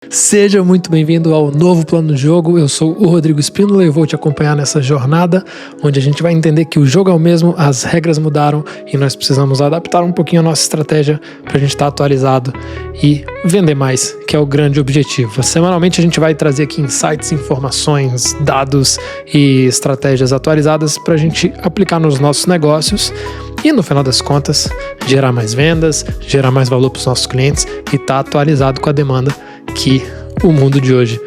Seja muito bem-vindo ao novo Plano de Jogo. Eu sou o Rodrigo Espínola e eu vou te acompanhar nessa jornada onde a gente vai entender que o jogo é o mesmo, as regras mudaram e nós precisamos adaptar um pouquinho a nossa estratégia para a gente estar atualizado e vender mais, que é o grande objetivo. Semanalmente a gente vai trazer aqui insights, informações, dados e estratégias atualizadas para a gente aplicar nos nossos negócios e, no final das contas, gerar mais vendas, gerar mais valor para os nossos clientes e estar atualizado com a demanda que o mundo de hoje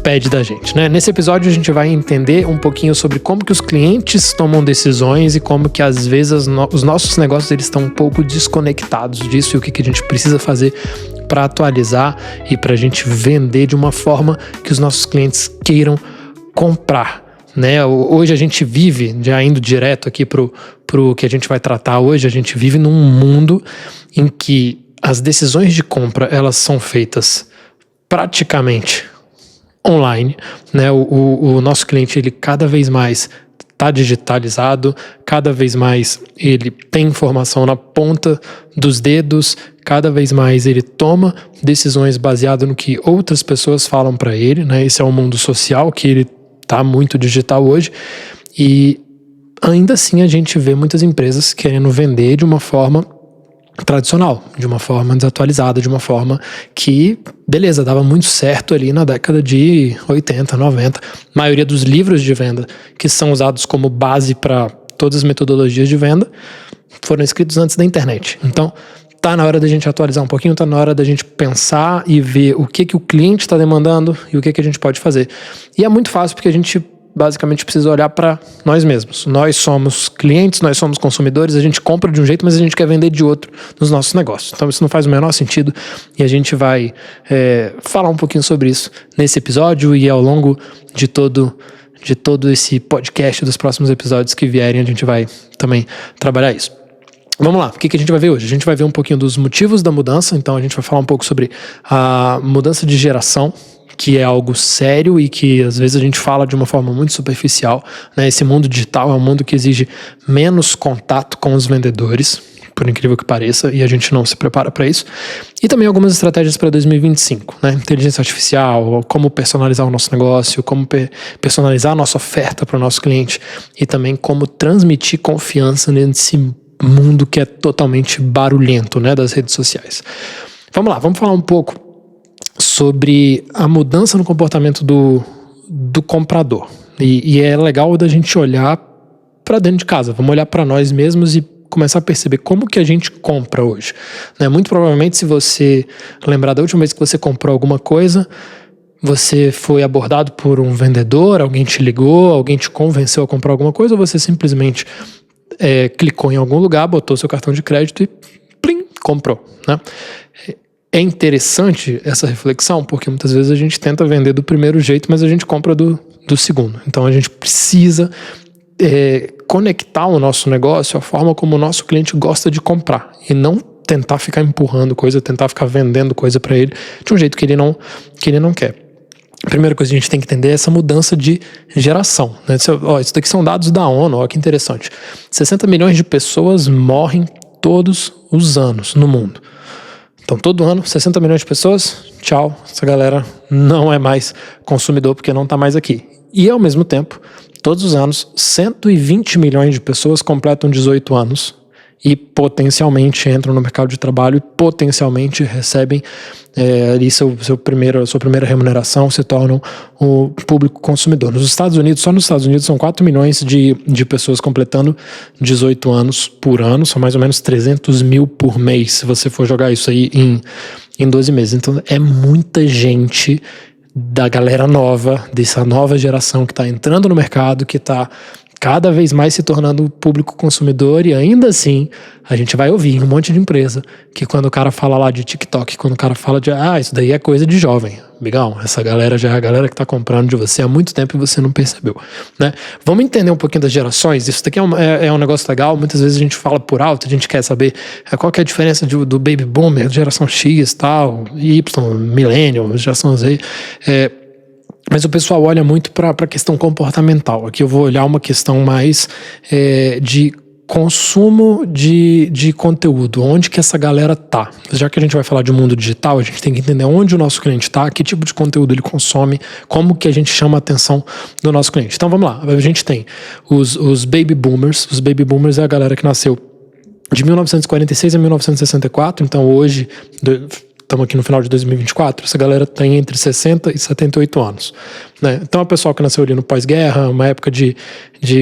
pede da gente, né? Nesse episódio a gente vai entender um pouquinho sobre como que os clientes tomam decisões e como que às vezes os nossos negócios eles estão um pouco desconectados disso e o que a gente precisa fazer para atualizar e para a gente vender de uma forma que os nossos clientes queiram comprar, né? Hoje a gente vive, já indo direto aqui pro que a gente vai tratar hoje, a gente vive num mundo em que as decisões de compra elas são feitas praticamente online, né? O nosso cliente ele cada vez mais está digitalizado, cada vez mais ele tem informação na ponta dos dedos, cada vez mais ele toma decisões baseadas no que outras pessoas falam para ele, né? Esse é um mundo social que ele está muito digital hoje e ainda assim a gente vê muitas empresas querendo vender de uma forma tradicional, de uma forma desatualizada, de uma forma que, beleza, dava muito certo ali na década de 80, 90. A maioria dos livros de venda que são usados como base para todas as metodologias de venda foram escritos antes da internet. Então, tá na hora da gente atualizar um pouquinho, tá na hora da gente pensar e ver o que o cliente está demandando e o que a gente pode fazer. E é muito fácil porque a gente basicamente precisa olhar para nós mesmos. Nós somos clientes, nós somos consumidores, a gente compra de um jeito, mas a gente quer vender de outro nos nossos negócios. Então isso não faz o menor sentido e a gente vai falar um pouquinho sobre isso nesse episódio e ao longo de todo esse podcast, dos próximos episódios que vierem, a gente vai também trabalhar isso. Vamos lá, o que a gente vai ver hoje? A gente vai ver um pouquinho dos motivos da mudança, então a gente vai falar um pouco sobre a mudança de geração, que é algo sério e que às vezes a gente fala de uma forma muito superficial, né? Esse mundo digital é um mundo que exige menos contato com os vendedores, por incrível que pareça, e a gente não se prepara para isso. E também algumas estratégias para 2025, né? Inteligência artificial, como personalizar o nosso negócio, como personalizar a nossa oferta para o nosso cliente e também como transmitir confiança nesse mundo que é totalmente barulhento, né? Das redes sociais. Vamos lá, vamos falar um pouco sobre a mudança no comportamento do comprador. E é legal da gente olhar para dentro de casa, vamos olhar para nós mesmos e começar a perceber como que a gente compra hoje, né? Muito provavelmente, se você lembrar da última vez que você comprou alguma coisa, você foi abordado por um vendedor, alguém te ligou, alguém te convenceu a comprar alguma coisa, ou você simplesmente clicou em algum lugar, botou seu cartão de crédito e plim, comprou, né? É interessante essa reflexão, porque muitas vezes a gente tenta vender do primeiro jeito, mas a gente compra do segundo. Então a gente precisa conectar o nosso negócio à forma como o nosso cliente gosta de comprar e não tentar ficar empurrando coisa, tentar ficar vendendo coisa para ele de um jeito que ele não quer. A primeira coisa que a gente tem que entender é essa mudança de geração, né? Isso daqui são dados da ONU, olha que interessante. 60 milhões de pessoas morrem todos os anos no mundo. Então, todo ano, 60 milhões de pessoas, tchau, essa galera não é mais consumidor porque não está mais aqui. E, ao mesmo tempo, todos os anos, 120 milhões de pessoas completam 18 anos e potencialmente entram no mercado de trabalho e potencialmente recebem ali sua primeira remuneração, se tornam o público consumidor. Nos Estados Unidos, só nos Estados Unidos, são 4 milhões de pessoas completando 18 anos por ano, são mais ou menos 300 mil por mês, se você for jogar isso aí em 12 meses. Então é muita gente da galera nova, dessa nova geração que está entrando no mercado, que está cada vez mais se tornando público consumidor, e ainda assim a gente vai ouvir um monte de empresa que quando o cara fala lá de TikTok, quando o cara fala de isso daí é coisa de jovem, amigão, essa galera já é a galera que tá comprando de você há muito tempo e você não percebeu, né? Vamos entender um pouquinho das gerações. Isso daqui é um negócio legal. Muitas vezes a gente fala por alto, a gente quer saber qual que é a diferença do Baby Boomer, geração X, tal, Y, Millennial, geração Z. Mas o pessoal olha muito para a questão comportamental. Aqui eu vou olhar uma questão mais de consumo de conteúdo, onde que essa galera tá. Já que a gente vai falar de mundo digital, a gente tem que entender onde o nosso cliente tá, que tipo de conteúdo ele consome, como que a gente chama a atenção do nosso cliente. Então vamos lá, a gente tem os baby boomers. Os baby boomers é a galera que nasceu de 1946 a 1964, então hoje estamos aqui no final de 2024, essa galera tem entre 60 e 78 anos, né? Então é o pessoal que nasceu ali no pós-guerra, uma época de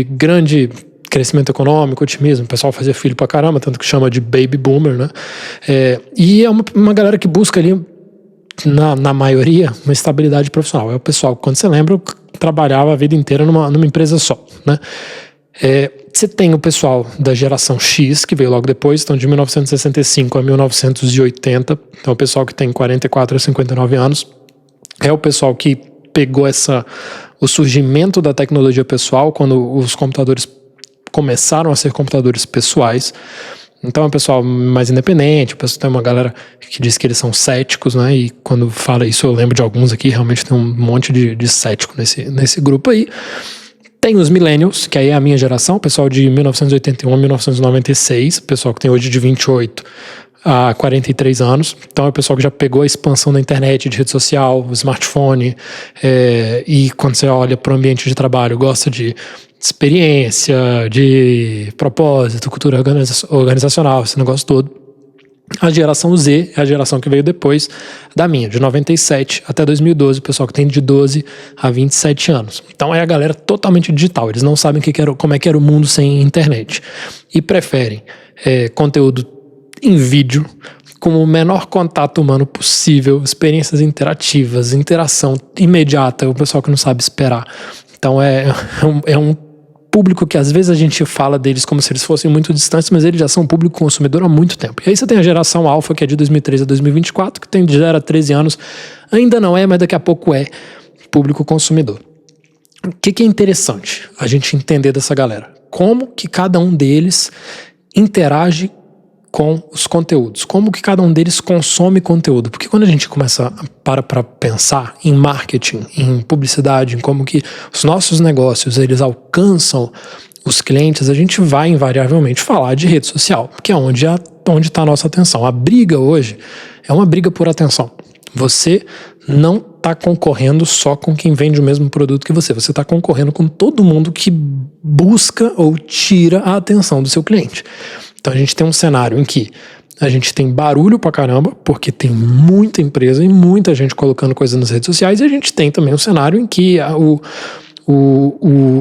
grande crescimento econômico, otimismo, o pessoal fazia filho pra caramba, tanto que chama de baby boomer, né? E é uma galera que busca ali, na maioria, uma estabilidade profissional. É o pessoal que, quando você lembra, trabalhava a vida inteira numa empresa só, né? Você tem o pessoal da geração X, que veio logo depois, então de 1965 a 1980, então o pessoal que tem 44 a 59 anos, é o pessoal que pegou o surgimento da tecnologia pessoal, quando os computadores começaram a ser computadores pessoais. Então é um pessoal mais independente, o pessoal tem uma galera que diz que eles são céticos, né? E quando fala isso eu lembro de alguns aqui, realmente tem um monte de cético nesse grupo aí. Tem os millennials, que aí é a minha geração, o pessoal de 1981 a 1996, o pessoal que tem hoje de 28 a 43 anos. Então é o pessoal que já pegou a expansão da internet, de rede social, smartphone, e quando você olha para o ambiente de trabalho, gosta de experiência, de propósito, cultura organizacional, esse negócio todo. A geração Z é a geração que veio depois da minha, de 97 até 2012, o pessoal que tem de 12 a 27 anos. Então é a galera totalmente digital, eles não sabem como é que era o mundo sem internet. E preferem conteúdo em vídeo, com o menor contato humano possível, experiências interativas, interação imediata, o pessoal que não sabe esperar. Então é um público que às vezes a gente fala deles como se eles fossem muito distantes, mas eles já são um público consumidor há muito tempo. E aí você tem a geração alfa, que é de 2013 a 2024, que tem de 0 a 13 anos, ainda não é, mas daqui a pouco é público consumidor. O que é interessante a gente entender dessa galera? Como que cada um deles interage com os conteúdos, como que cada um deles consome conteúdo, porque quando a gente começa para pensar em marketing, em publicidade, em como que os nossos negócios eles alcançam os clientes, a gente vai invariavelmente falar de rede social, que é onde está a nossa atenção. A briga hoje é uma briga por atenção. Você não está concorrendo só com quem vende o mesmo produto que você está concorrendo com todo mundo que busca ou tira a atenção do seu cliente. Então a gente tem um cenário em que a gente tem barulho pra caramba, porque tem muita empresa e muita gente colocando coisa nas redes sociais, e a gente tem também um cenário em que a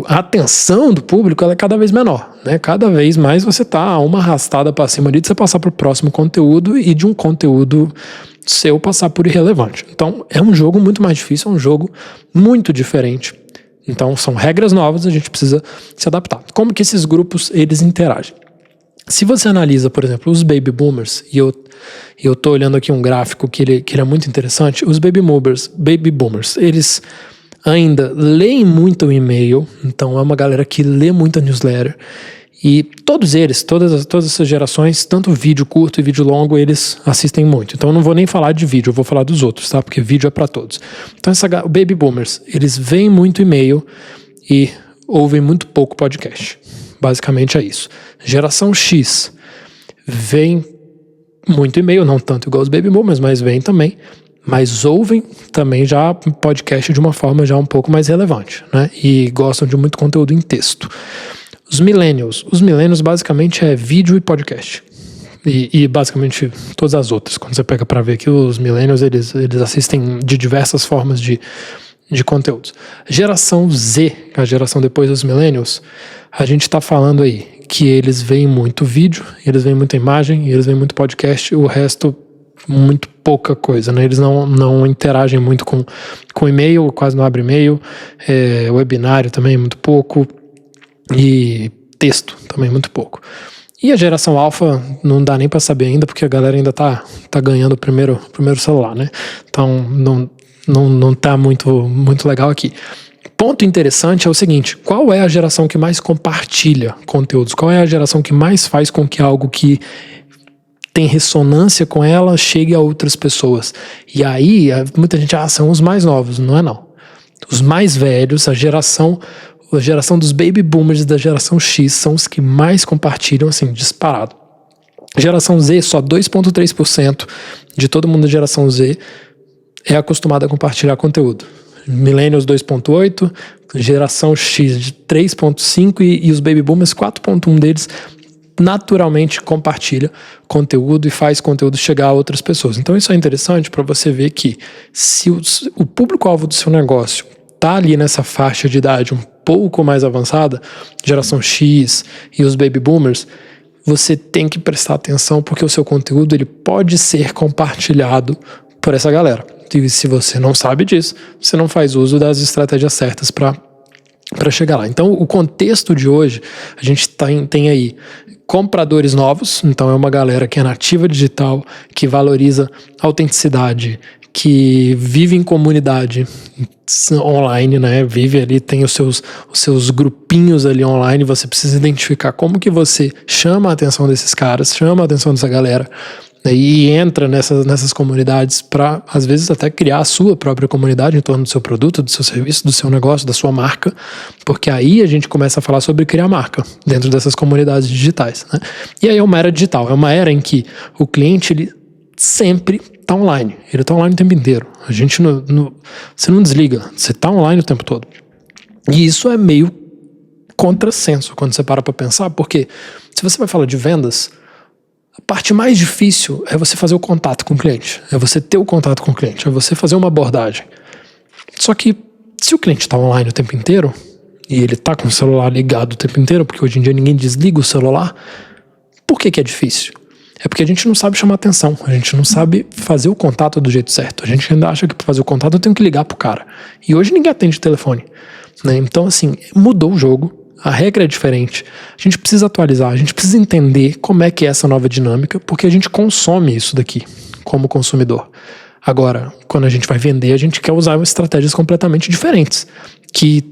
atenção do público ela é cada vez menor, né? Cada vez mais você tá uma arrastada para cima ali de você passar pro próximo conteúdo e de um conteúdo seu passar por irrelevante. Então é um jogo muito mais difícil, é um jogo muito diferente. Então são regras novas, a gente precisa se adaptar. Como que esses grupos eles interagem? Se você analisa, por exemplo, os baby boomers, e eu tô olhando aqui um gráfico que ele é muito interessante, os baby boomers, eles ainda leem muito o e-mail, então é uma galera que lê muita newsletter, e todos eles, todas essas gerações, tanto vídeo curto e vídeo longo, eles assistem muito. Então eu não vou nem falar de vídeo, eu vou falar dos outros, tá? Porque vídeo é para todos. Então baby boomers, eles veem muito e-mail e ouvem muito pouco podcast. Basicamente é isso. Geração X vem muito e-mail, não tanto igual os baby boomers, mas vem também. Mas ouvem também já podcast de uma forma já um pouco mais relevante, né? E gostam de muito conteúdo em texto. Os millennials basicamente é vídeo e podcast. E basicamente todas as outras. Quando você pega para ver que os millennials eles assistem de diversas formas de conteúdos. Geração Z, a geração depois dos millennials, a gente está falando aí que eles veem muito vídeo, eles veem muita imagem, eles veem muito podcast, o resto muito pouca coisa, né? Eles não interagem muito com e-mail, quase não abre e-mail, webinário também muito pouco, e texto também muito pouco. E a geração alfa não dá nem para saber ainda, porque a galera ainda tá ganhando o primeiro celular, né? Então não tá muito legal aqui. Ponto interessante é o seguinte: qual é a geração que mais compartilha conteúdos? Qual é a geração que mais faz com que algo que tem ressonância com ela chegue a outras pessoas? E aí, muita gente são os mais novos, não é não. Os mais velhos, a geração A geração dos baby boomers e da geração X são os que mais compartilham, assim, disparado. Geração Z, só 2,3% de todo mundo da geração Z é acostumado a compartilhar conteúdo. Millennials 2,8%, geração X de 3,5% e os baby boomers 4,1% deles naturalmente compartilha conteúdo e faz conteúdo chegar a outras pessoas. Então isso é interessante para você ver que se o público-alvo do seu negócio está ali nessa faixa de idade um pouco mais avançada, geração X e os baby boomers, você tem que prestar atenção porque o seu conteúdo ele pode ser compartilhado por essa galera. E se você não sabe disso, você não faz uso das estratégias certas para chegar lá. Então, o contexto de hoje, a gente tem aí compradores novos, então é uma galera que é nativa digital, que valoriza autenticidade, que vive em comunidade online, né? Vive ali, tem os seus grupinhos ali online, você precisa identificar como que você chama a atenção desses caras, chama a atenção dessa galera, e entra nessas comunidades para, às vezes, até criar a sua própria comunidade em torno do seu produto, do seu serviço, do seu negócio, da sua marca, porque aí a gente começa a falar sobre criar marca dentro dessas comunidades digitais, né? E aí é uma era digital, é uma era em que o cliente, ele sempre está online, ele está online o tempo inteiro. A gente você não desliga, você está online o tempo todo. E isso é meio contrassenso quando você para pensar, porque se você vai falar de vendas, a parte mais difícil é você fazer o contato com o cliente, é você ter o contato com o cliente, é você fazer uma abordagem. Só que se o cliente está online o tempo inteiro, e ele está com o celular ligado o tempo inteiro, porque hoje em dia ninguém desliga o celular, por que é difícil? É porque a gente não sabe chamar atenção, a gente não sabe fazer o contato do jeito certo. A gente ainda acha que para fazer o contato eu tenho que ligar pro cara. E hoje ninguém atende telefone, né? Então, assim, mudou o jogo. A regra é diferente, a gente precisa atualizar, a gente precisa entender como é que é essa nova dinâmica, porque a gente consome isso daqui como consumidor. Agora, quando a gente vai vender, a gente quer usar estratégias completamente diferentes, que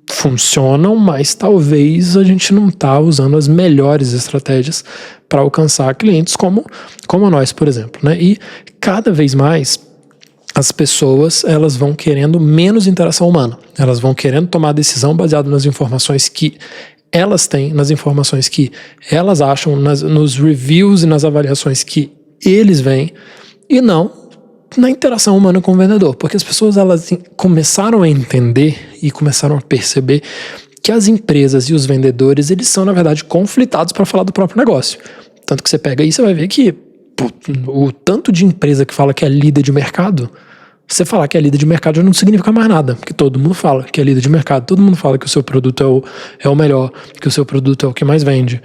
funcionam, mas talvez a gente não está usando as melhores estratégias para alcançar clientes como nós, por exemplo, né? E cada vez mais as pessoas, elas vão querendo menos interação humana. Elas vão querendo tomar decisão baseada nas informações que elas têm, nas informações que elas acham, nos reviews e nas avaliações que eles veem, e não na interação humana com o vendedor. Porque as pessoas, elas começaram a entender e começaram a perceber que as empresas e os vendedores, eles são, na verdade, conflitados para falar do próprio negócio. Tanto que você pega aí e você vai ver que o tanto de empresa que fala que é líder de mercado, você falar que é líder de mercado já não significa mais nada, porque todo mundo fala que é líder de mercado, todo mundo fala que o seu produto é o melhor, que o seu produto é o que mais vende.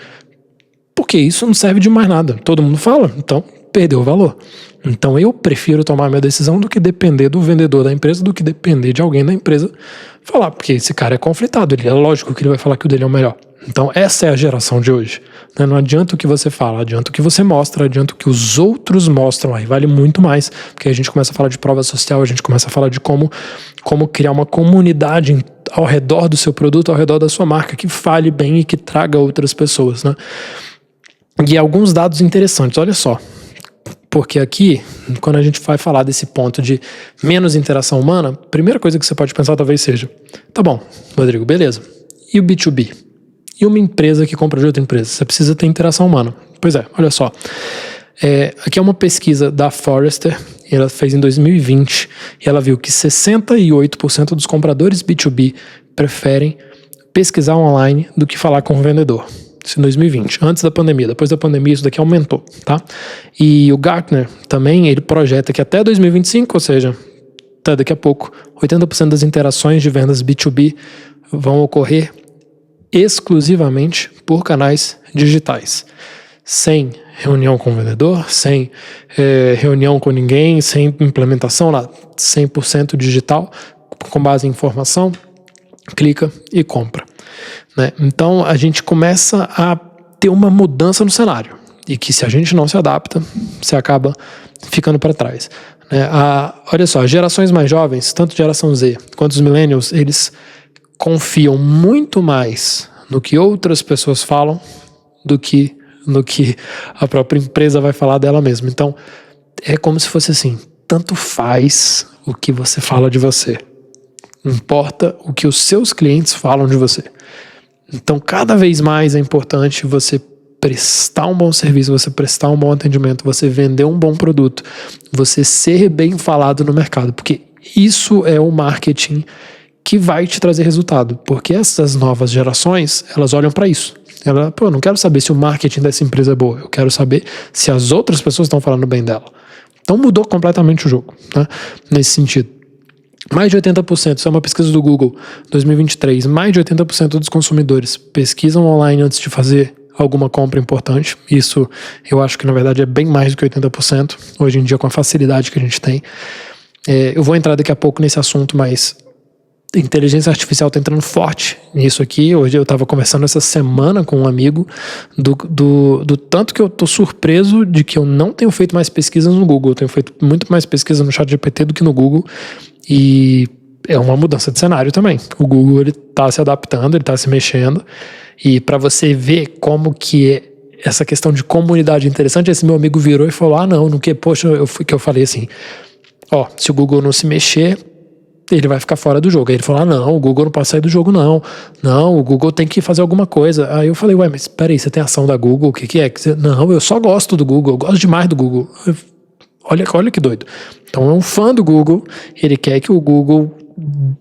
Porque isso não serve de mais nada, todo mundo fala, então perdeu o valor. Então eu prefiro tomar a minha decisão do que depender do vendedor da empresa, do que depender de alguém da empresa falar, porque esse cara é conflitado, é lógico que ele vai falar que o dele é o melhor. Então essa é a geração de hoje, né? Não adianta o que você fala, adianta o que você mostra, adianta o que os outros mostram, aí vale muito mais, porque a gente começa a falar de prova social, a gente começa a falar de como criar uma comunidade ao redor do seu produto, ao redor da sua marca, que fale bem e que traga outras pessoas, né? E alguns dados interessantes, olha só, porque aqui, quando a gente vai falar desse ponto de menos interação humana, a primeira coisa que você pode pensar talvez seja, tá bom, Rodrigo, beleza, e o B2B? E uma empresa que compra de outra empresa? Você precisa ter interação humana. Pois é, olha só. Aqui é uma pesquisa da Forrester, ela fez em 2020, e ela viu que 68% dos compradores B2B preferem pesquisar online do que falar com o vendedor. Isso em 2020, antes da pandemia. Depois da pandemia isso daqui aumentou, tá? E o Gartner também, ele projeta que até 2025, ou seja, até daqui a pouco, 80% das interações de vendas B2B vão ocorrer exclusivamente por canais digitais, sem reunião com o vendedor, sem reunião com ninguém, sem implementação lá, 100% digital, com base em informação, clica e compra, né? Então a gente começa a ter uma mudança no cenário e que se a gente não se adapta, você acaba ficando para trás, né? Olha só, as gerações mais jovens, tanto a geração Z quanto os millennials, eles confiam muito mais no que outras pessoas falam do que no que a própria empresa vai falar dela mesma. Então, é como se fosse assim, tanto faz o que você fala de você. importa o que os seus clientes falam de você. Então, cada vez mais é importante você prestar um bom serviço, você prestar um bom atendimento, você vender um bom produto, você ser bem falado no mercado, porque isso é o marketing que vai te trazer resultado, porque essas novas gerações, elas olham para isso. Eu não quero saber se o marketing dessa empresa é boa, eu quero saber se as outras pessoas estão falando bem dela. Então mudou completamente o jogo, né? Nesse sentido. Mais de 80%, isso é uma pesquisa do Google, 2023, mais de 80% dos consumidores pesquisam online antes de fazer alguma compra importante. Isso eu acho que na verdade é bem mais do que 80%, hoje em dia com a facilidade que a gente tem. Eu vou entrar daqui a pouco nesse assunto, mas inteligência artificial está entrando forte nisso aqui. Hoje eu estava conversando essa semana com um amigo do tanto que eu estou surpreso de que eu não tenho feito mais pesquisas no Google. Eu tenho feito muito mais pesquisa no ChatGPT do que no Google, e é uma mudança de cenário também. O Google ele está se adaptando, ele está se mexendo, e para você ver como que é essa questão de comunidade interessante, esse meu amigo virou e falou, não, poxa, eu falei assim, se o Google não se mexer, ele vai ficar fora do jogo. Aí ele falou, não, o Google não pode sair do jogo, não, o Google tem que fazer alguma coisa. Aí eu falei, mas peraí, você tem ação da Google, o que é? Não, eu só gosto do Google, eu gosto demais do Google. Olha que doido. Então é um fã do Google, ele quer que o Google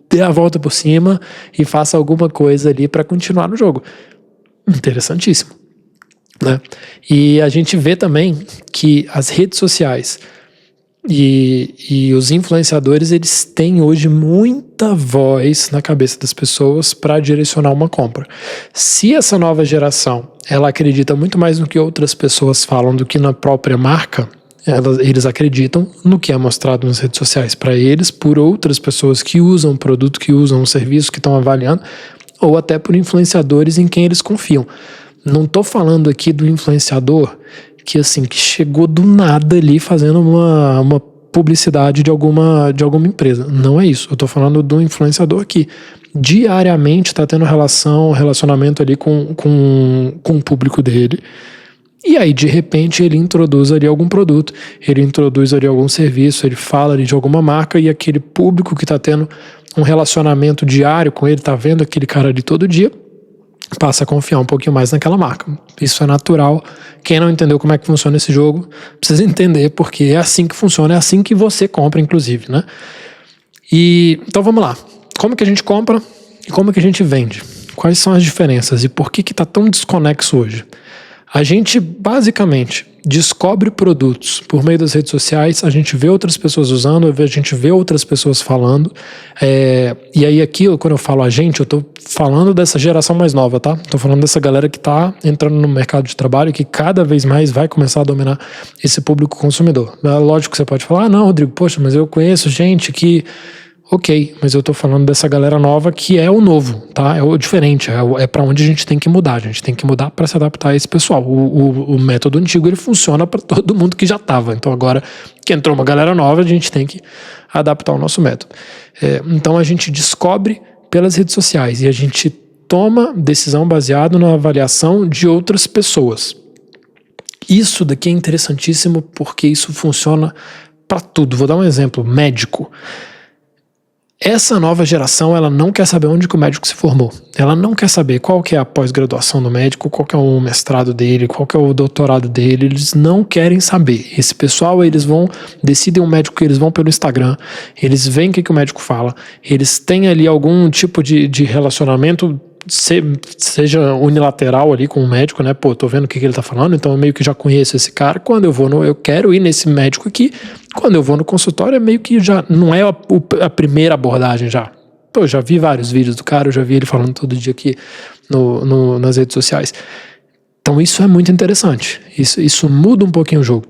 dê a volta por cima e faça alguma coisa ali para continuar no jogo. Interessantíssimo, né? E a gente vê também que as redes sociais e os influenciadores, eles têm hoje muita voz na cabeça das pessoas para direcionar uma compra. Se essa nova geração, ela acredita muito mais no que outras pessoas falam do que na própria marca, eles acreditam no que é mostrado nas redes sociais para eles, por outras pessoas que usam o produto, que usam o serviço, que estão avaliando, ou até por influenciadores em quem eles confiam. Não estou falando aqui do influenciador que chegou do nada ali fazendo uma publicidade de alguma empresa. Não é isso. Eu estou falando do influenciador que diariamente está tendo relacionamento ali com o público dele. E aí, de repente, ele introduz ali algum produto, ele introduz ali algum serviço, ele fala ali de alguma marca, e aquele público que está tendo um relacionamento diário com ele, está vendo aquele cara ali todo dia, passa a confiar um pouquinho mais naquela marca. Isso é natural. Quem não entendeu como é que funciona esse jogo, precisa entender, porque é assim que funciona, é assim que você compra, inclusive, né? Então vamos lá. Como que a gente compra e como que a gente vende? Quais são as diferenças e por que está tão desconexo hoje? A gente basicamente descobre produtos por meio das redes sociais, a gente vê outras pessoas usando, a gente vê outras pessoas falando, e aí aqui, quando eu falo a gente, eu tô falando dessa geração mais nova, tá? Tô falando dessa galera que tá entrando no mercado de trabalho e que cada vez mais vai começar a dominar esse público consumidor. Lógico que você pode falar, não, Rodrigo, poxa, mas eu conheço gente que... Ok, mas eu tô falando dessa galera nova que é o novo, tá? É o diferente, é para onde a gente tem que mudar. A gente tem que mudar para se adaptar a esse pessoal. O método antigo, ele funciona para todo mundo que já tava. Então agora que entrou uma galera nova, a gente tem que adaptar o nosso método. Então a gente descobre pelas redes sociais e a gente toma decisão baseado na avaliação de outras pessoas. Isso daqui é interessantíssimo porque isso funciona para tudo. Vou dar um exemplo, médico. Essa nova geração, ela não quer saber onde que o médico se formou. Ela não quer saber qual que é a pós-graduação do médico, qual que é o mestrado dele, qual que é o doutorado dele. Eles não querem saber. Esse pessoal, eles decidem um médico que eles vão pelo Instagram, eles veem o que o médico fala, eles têm ali algum tipo de relacionamento, seja unilateral ali com o médico, né? Pô, tô vendo o que ele tá falando, então eu meio que já conheço esse cara. Quando eu quero ir nesse médico aqui, quando eu vou no consultório, é meio que já não é a primeira abordagem já. Pô, eu já vi vários vídeos do cara, eu já vi ele falando todo dia aqui nas redes sociais. Então isso é muito interessante. Isso muda um pouquinho o jogo.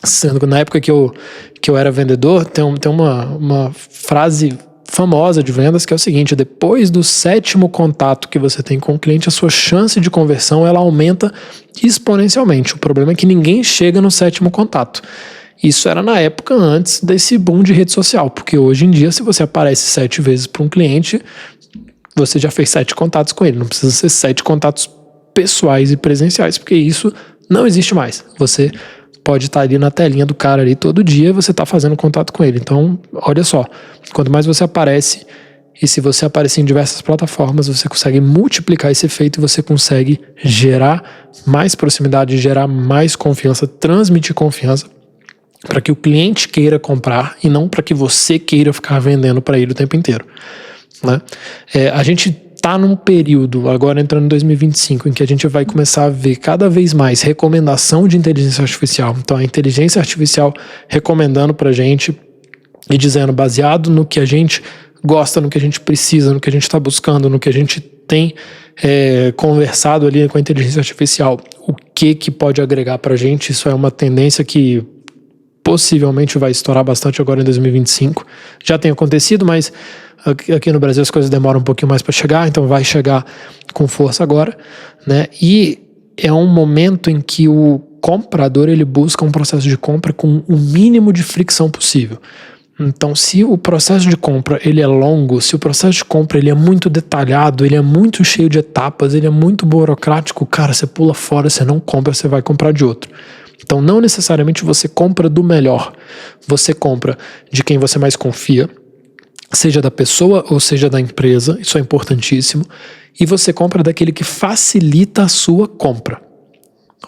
Sendo que na época que eu era vendedor, tem uma frase famosa de vendas que é o seguinte: depois do 7º contato que você tem com o cliente, a sua chance de conversão ela aumenta exponencialmente. O problema é que ninguém chega no 7º contato. Isso era na época antes desse boom de rede social, porque hoje em dia, se você aparece 7 vezes para um cliente, você já fez 7 contatos com ele. Não precisa ser 7 contatos pessoais e presenciais, porque isso não existe mais. Você pode estar ali na telinha do cara ali todo dia e você está fazendo contato com ele. Então, olha só, quanto mais você aparece, E se você aparecer em diversas plataformas, você consegue multiplicar esse efeito e você consegue gerar mais proximidade, gerar mais confiança, transmitir confiança para que o cliente queira comprar e não para que você queira ficar vendendo para ele o tempo inteiro, né? A gente está num período, agora entrando em 2025, em que a gente vai começar a ver cada vez mais recomendação de inteligência artificial. Então, a inteligência artificial recomendando para a gente e dizendo, baseado no que a gente gosta, no que a gente precisa, no que a gente está buscando, no que a gente tem conversado ali com a inteligência artificial, o que pode agregar para a gente. Isso é uma tendência que possivelmente vai estourar bastante agora em 2025. Já tem acontecido, mas aqui no Brasil as coisas demoram um pouquinho mais para chegar, então vai chegar com força agora, né? E é um momento em que o comprador ele busca um processo de compra com o mínimo de fricção possível. Então, se o processo de compra ele é longo, se o processo de compra ele é muito detalhado, ele é muito cheio de etapas, ele é muito burocrático, cara, você pula fora, você não compra, você vai comprar de outro. Então, não necessariamente você compra do melhor, você compra de quem você mais confia, seja da pessoa ou seja da empresa, isso é importantíssimo, e você compra daquele que facilita a sua compra.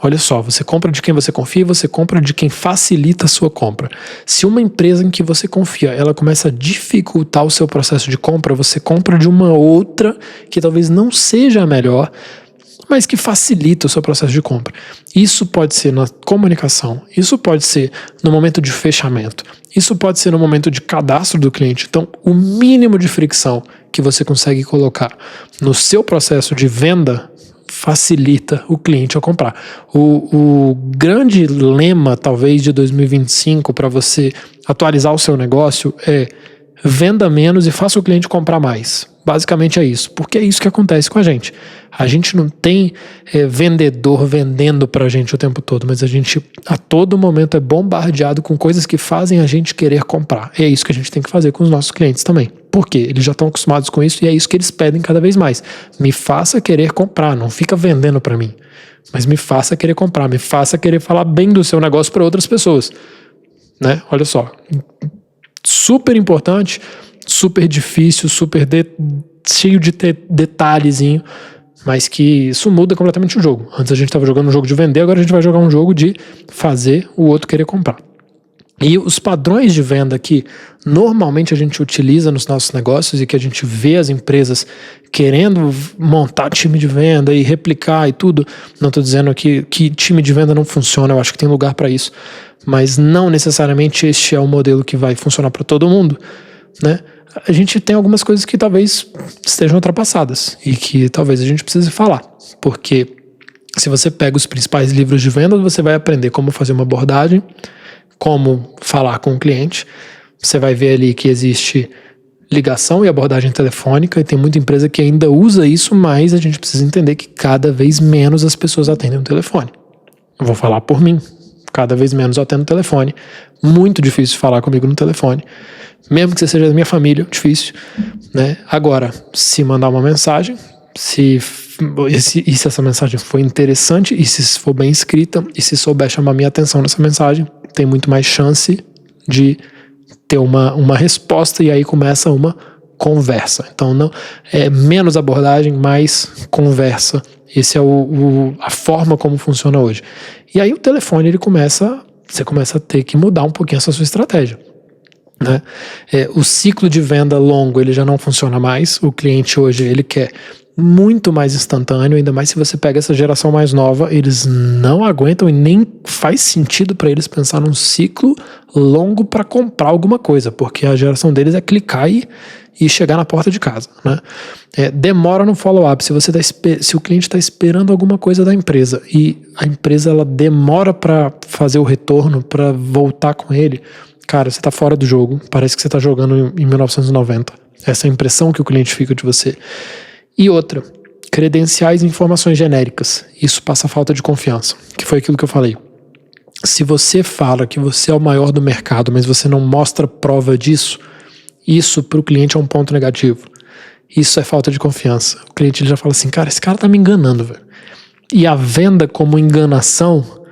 Olha só, você compra de quem você confia e você compra de quem facilita a sua compra. Se uma empresa em que você confia, ela começa a dificultar o seu processo de compra, você compra de uma outra que talvez não seja a melhor, mas que facilita o seu processo de compra. Isso pode ser na comunicação, isso pode ser no momento de fechamento, isso pode ser no momento de cadastro do cliente. Então, o mínimo de fricção que você consegue colocar no seu processo de venda facilita o cliente a comprar. O grande lema, talvez, de 2025 para você atualizar o seu negócio é venda menos e faça o cliente comprar mais. Basicamente é isso, porque é isso que acontece com a gente. A gente não tem vendedor vendendo pra gente o tempo todo, mas a gente a todo momento é bombardeado com coisas que fazem a gente querer comprar. E é isso que a gente tem que fazer com os nossos clientes também. Por quê? Eles já estão acostumados com isso e é isso que eles pedem cada vez mais. Me faça querer comprar, não fica vendendo pra mim, mas me faça querer comprar, me faça querer falar bem do seu negócio para outras pessoas, né? Olha só, super importante, super difícil, cheio de detalhezinho, mas que isso muda completamente o jogo. Antes a gente estava jogando um jogo de vender, agora a gente vai jogar um jogo de fazer o outro querer comprar. E os padrões de venda que normalmente a gente utiliza nos nossos negócios e que a gente vê as empresas querendo montar time de venda e replicar e tudo, não estou dizendo aqui que time de venda não funciona, eu acho que tem lugar para isso, mas não necessariamente este é o modelo que vai funcionar para todo mundo, né? A gente tem algumas coisas que talvez estejam ultrapassadas e que talvez a gente precise falar, porque se você pega os principais livros de venda, você vai aprender como fazer uma abordagem, como falar com o cliente, você vai ver ali que existe ligação e abordagem telefônica e tem muita empresa que ainda usa isso, mas a gente precisa entender que cada vez menos as pessoas atendem o telefone. Eu vou falar por mim, cada vez menos eu atendo o telefone, muito difícil falar comigo no telefone, mesmo que você seja da minha família, difícil, né? Agora, se mandar uma mensagem, se essa mensagem for interessante e se for bem escrita e se souber chamar minha atenção nessa mensagem, tem muito mais chance de ter uma resposta e aí começa uma conversa. Então, não é menos abordagem, mais conversa. Esse é a forma como funciona hoje. E aí o telefone, você começa a ter que mudar um pouquinho essa sua estratégia, né? O ciclo de venda longo, ele já não funciona mais. O cliente hoje, ele quer muito mais instantâneo, ainda mais se você pega essa geração mais nova, eles não aguentam e nem faz sentido para eles pensar num ciclo longo para comprar alguma coisa, porque a geração deles é clicar e chegar na porta de casa, né? Demora no follow-up. Se o cliente está esperando alguma coisa da empresa e a empresa ela demora para fazer o retorno, para voltar com ele, cara, você está fora do jogo. Parece que você está jogando em 1990. Essa é a impressão que o cliente fica de você. E outra, credenciais e informações genéricas. Isso passa falta de confiança, que foi aquilo que eu falei. Se você fala que você é o maior do mercado, mas você não mostra prova disso, isso para o cliente é um ponto negativo. Isso é falta de confiança. O cliente ele já fala assim, cara, esse cara tá me enganando, velho. E a venda como enganação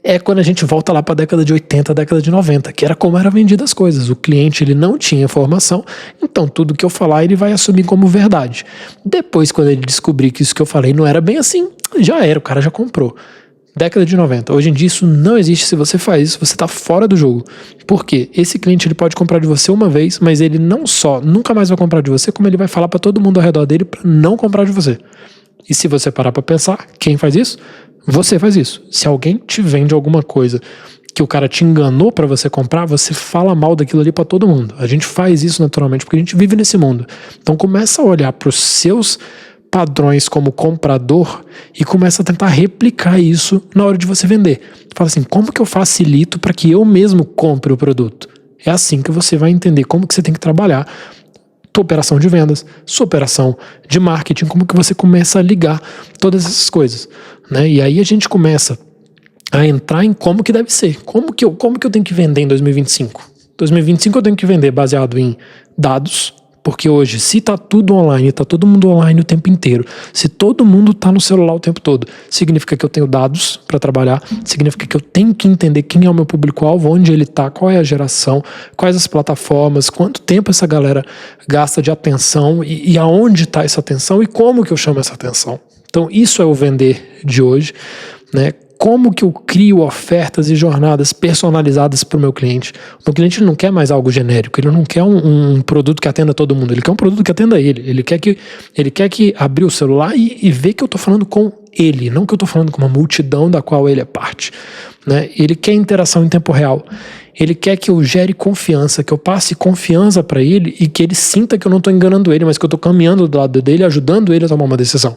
é quando a gente volta lá para a década de 80, década de 90, que era como eram vendidas as coisas. O cliente ele não tinha informação, então Então, tudo que eu falar, ele vai assumir como verdade. Depois, quando ele descobrir que isso que eu falei não era bem assim, já era, o cara já comprou. Década de 90. Hoje em dia isso não existe. Se você faz isso, você tá fora do jogo. Por quê? Esse cliente ele pode comprar de você uma vez, mas ele não só nunca mais vai comprar de você, como ele vai falar pra todo mundo ao redor dele pra não comprar de você. E se você parar pra pensar, quem faz isso? Você faz isso. Se alguém te vende alguma coisa que o cara te enganou pra você comprar, você fala mal daquilo ali pra todo mundo. A gente faz isso naturalmente porque a gente vive nesse mundo. Então começa a olhar pros seus padrões como comprador e começa a tentar replicar isso na hora de você vender. Fala assim, como que eu facilito para que eu mesmo compre o produto? É assim que você vai entender como que você tem que trabalhar sua operação de vendas, sua operação de marketing, como que você começa a ligar todas essas coisas, né? E aí a gente começa a entrar em como que deve ser, como que eu tenho que vender em 2025. 2025 eu tenho que vender baseado em dados, porque hoje, se tá tudo online, tá todo mundo online o tempo inteiro, se todo mundo tá no celular o tempo todo, significa que eu tenho dados para trabalhar, significa que eu tenho que entender quem é o meu público-alvo, onde ele tá, qual é a geração, quais as plataformas, quanto tempo essa galera gasta de atenção e aonde tá essa atenção e como que eu chamo essa atenção. Então, isso é o vender de hoje, né? Como que eu crio ofertas e jornadas personalizadas para o meu cliente? O meu cliente não quer mais algo genérico, ele não quer um produto que atenda todo mundo, ele quer um produto que atenda ele. Ele quer que abrir o celular e ver que eu estou falando com ele, não que eu estou falando com uma multidão da qual ele é parte, né? Ele quer interação em tempo real. Ele quer que eu gere confiança, que eu passe confiança para ele e que ele sinta que eu não estou enganando ele, mas que eu estou caminhando do lado dele, ajudando ele a tomar uma decisão.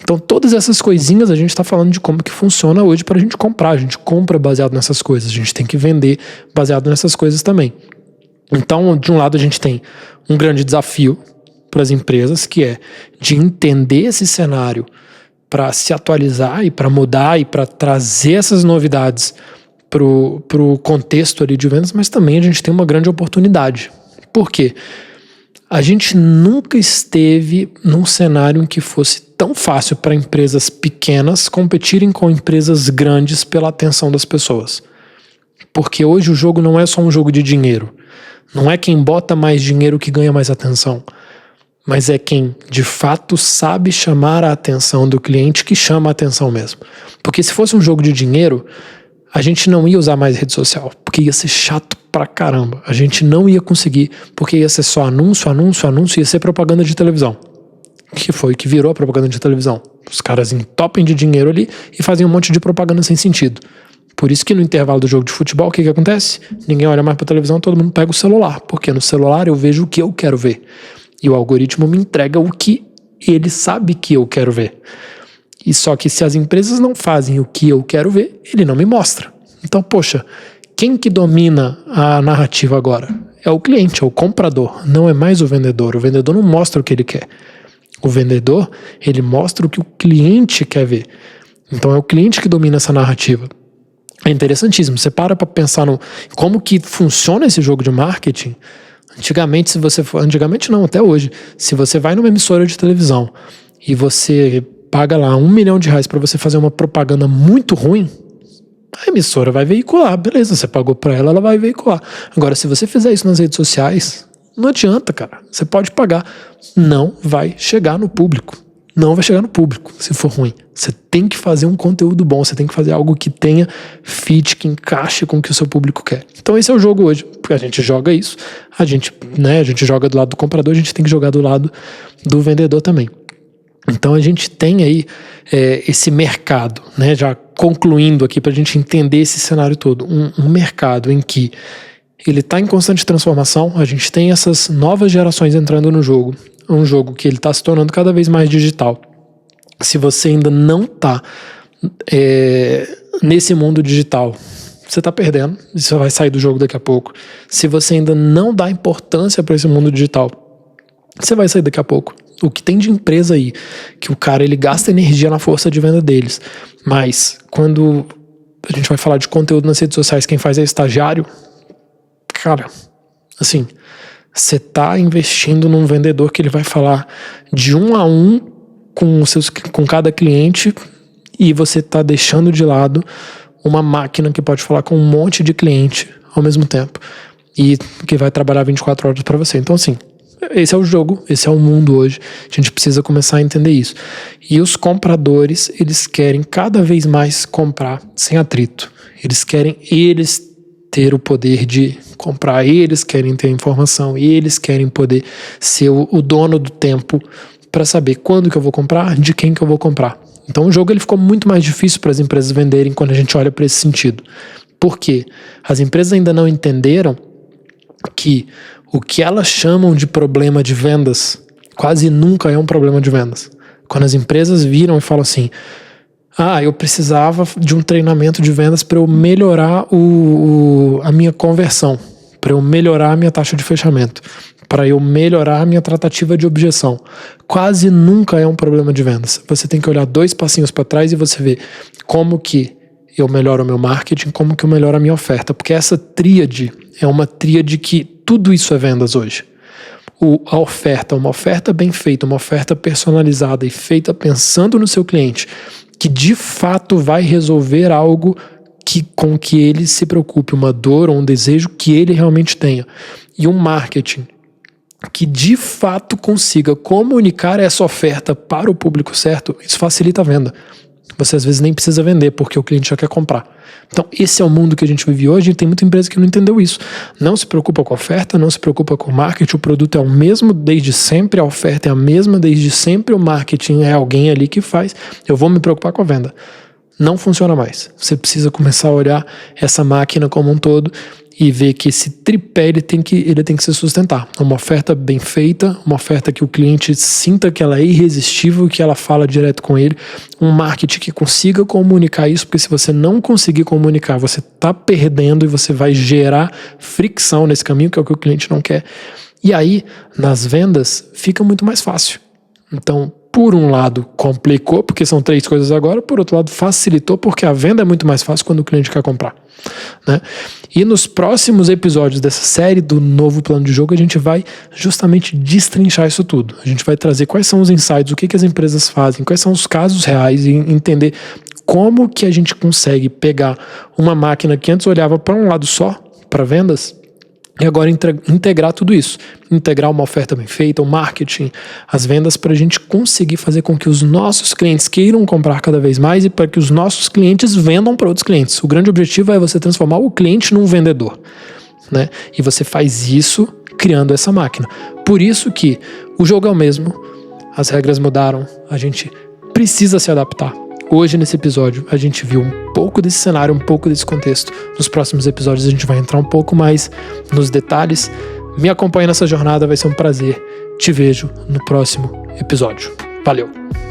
Então todas essas coisinhas a gente está falando de como que funciona hoje para a gente comprar. A gente compra baseado nessas coisas, a gente tem que vender baseado nessas coisas também. Então, de um lado a gente tem um grande desafio para as empresas, que é de entender esse cenário para se atualizar e para mudar e para trazer essas novidades pro contexto ali de vendas, mas também a gente tem uma grande oportunidade. Por quê? A gente nunca esteve num cenário em que fosse tão fácil para empresas pequenas competirem com empresas grandes pela atenção das pessoas. Porque hoje o jogo não é só um jogo de dinheiro. Não é quem bota mais dinheiro que ganha mais atenção. Mas é quem, de fato, sabe chamar a atenção do cliente que chama a atenção mesmo. Porque se fosse um jogo de dinheiro, a gente não ia usar mais rede social, porque ia ser chato pra caramba. A gente não ia conseguir, porque ia ser só anúncio, ia ser propaganda de televisão. Que foi que virou a propaganda de televisão. Os caras entopem de dinheiro ali e fazem um monte de propaganda sem sentido. Por isso que no intervalo do jogo de futebol, o que acontece? Ninguém olha mais pra televisão, todo mundo pega o celular. Porque no celular eu vejo o que eu quero ver. E o algoritmo me entrega o que ele sabe que eu quero ver. E só que se as empresas não fazem o que eu quero ver, ele não me mostra. Então, poxa, quem que domina a narrativa agora? É o cliente, é o comprador, não é mais o vendedor. O vendedor não mostra o que ele quer. O vendedor, ele mostra o que o cliente quer ver. Então é o cliente que domina essa narrativa. É interessantíssimo. Você para pensar no como que funciona esse jogo de marketing. Antigamente, antigamente não, até hoje, se você vai numa emissora de televisão e você paga lá R$1 milhão para você fazer uma propaganda muito ruim, a emissora vai veicular, beleza, você pagou pra ela, ela vai veicular. Agora, se você fizer isso nas redes sociais, não adianta, cara. Você pode pagar, não vai chegar no público. Não vai chegar no público, se for ruim. Você tem que fazer um conteúdo bom, você tem que fazer algo que tenha fit, que encaixe com o que o seu público quer. Então esse é o jogo hoje, porque a gente joga isso, a gente joga do lado do comprador, a gente tem que jogar do lado do vendedor também. Então a gente tem aí esse mercado, né, já concluindo aqui para a gente entender esse cenário todo, um mercado em que ele está em constante transformação, a gente tem essas novas gerações entrando no jogo, um jogo que ele está se tornando cada vez mais digital. Se você ainda não está nesse mundo digital, você está perdendo, você vai sair do jogo daqui a pouco. Se você ainda não dá importância para esse mundo digital, você vai sair daqui a pouco. O que tem de empresa aí, que o cara ele gasta energia na força de venda deles, mas quando a gente vai falar de conteúdo nas redes sociais, quem faz é estagiário, cara, assim, você tá investindo num vendedor que ele vai falar de 1 a 1 com cada cliente e você tá deixando de lado uma máquina que pode falar com um monte de cliente ao mesmo tempo. e que vai trabalhar 24 horas para você. Então, assim, esse é o jogo, esse é o mundo hoje. A gente precisa começar a entender isso. E os compradores, eles querem cada vez mais comprar sem atrito. Eles querem ter o poder de comprar, eles querem ter informação, eles querem poder ser o dono do tempo para saber quando que eu vou comprar, de quem que eu vou comprar. Então o jogo ele ficou muito mais difícil para as empresas venderem quando a gente olha para esse sentido. Por quê? As empresas ainda não entenderam que o que elas chamam de problema de vendas quase nunca é um problema de vendas. Quando as empresas viram e falam assim, eu precisava de um treinamento de vendas para eu melhorar a minha conversão, para eu melhorar a minha taxa de fechamento, para eu melhorar a minha tratativa de objeção. Quase nunca é um problema de vendas. Você tem que olhar 2 passinhos para trás e você vê como que eu melhoro o meu marketing, como que eu melhoro a minha oferta, porque essa tríade é uma tríade que tudo isso é vendas hoje. A oferta, uma oferta bem feita, uma oferta personalizada e feita pensando no seu cliente, que de fato vai resolver algo com que ele se preocupe, uma dor ou um desejo que ele realmente tenha. E um marketing que de fato consiga comunicar essa oferta para o público certo, isso facilita a venda. Você às vezes nem precisa vender, porque o cliente já quer comprar. Então esse é o mundo que a gente vive hoje e tem muita empresa que não entendeu isso. Não se preocupa com a oferta, não se preocupa com o marketing, o produto é o mesmo desde sempre, a oferta é a mesma desde sempre, o marketing é alguém ali que faz, eu vou me preocupar com a venda. Não funciona mais. Você precisa começar a olhar essa máquina como um todo e ver que esse tripé ele tem que se sustentar. Uma oferta bem feita, uma oferta que o cliente sinta que ela é irresistível, que ela fala direto com ele, um marketing que consiga comunicar isso, porque se você não conseguir comunicar, você está perdendo e você vai gerar fricção nesse caminho, que é o que o cliente não quer. E aí, nas vendas, fica muito mais fácil. Então, por um lado, complicou, porque são 3 coisas agora, por outro lado, facilitou, porque a venda é muito mais fácil quando o cliente quer comprar, né? E nos próximos episódios dessa série do novo plano de jogo, a gente vai justamente destrinchar isso tudo. A gente vai trazer quais são os insights, o que as empresas fazem, quais são os casos reais e entender como que a gente consegue pegar uma máquina que antes olhava para um lado só, para vendas, e agora integrar tudo isso. Integrar uma oferta bem feita, o marketing, as vendas, para a gente conseguir fazer com que os nossos clientes queiram comprar cada vez mais e para que os nossos clientes vendam para outros clientes. O grande objetivo é você transformar o cliente num vendedor, né? E você faz isso criando essa máquina. Por isso que o jogo é o mesmo, as regras mudaram, a gente precisa se adaptar. Hoje, nesse episódio, a gente viu um pouco desse cenário, um pouco desse contexto. Nos próximos episódios, a gente vai entrar um pouco mais nos detalhes. Me acompanhe nessa jornada, vai ser um prazer. Te vejo no próximo episódio. Valeu!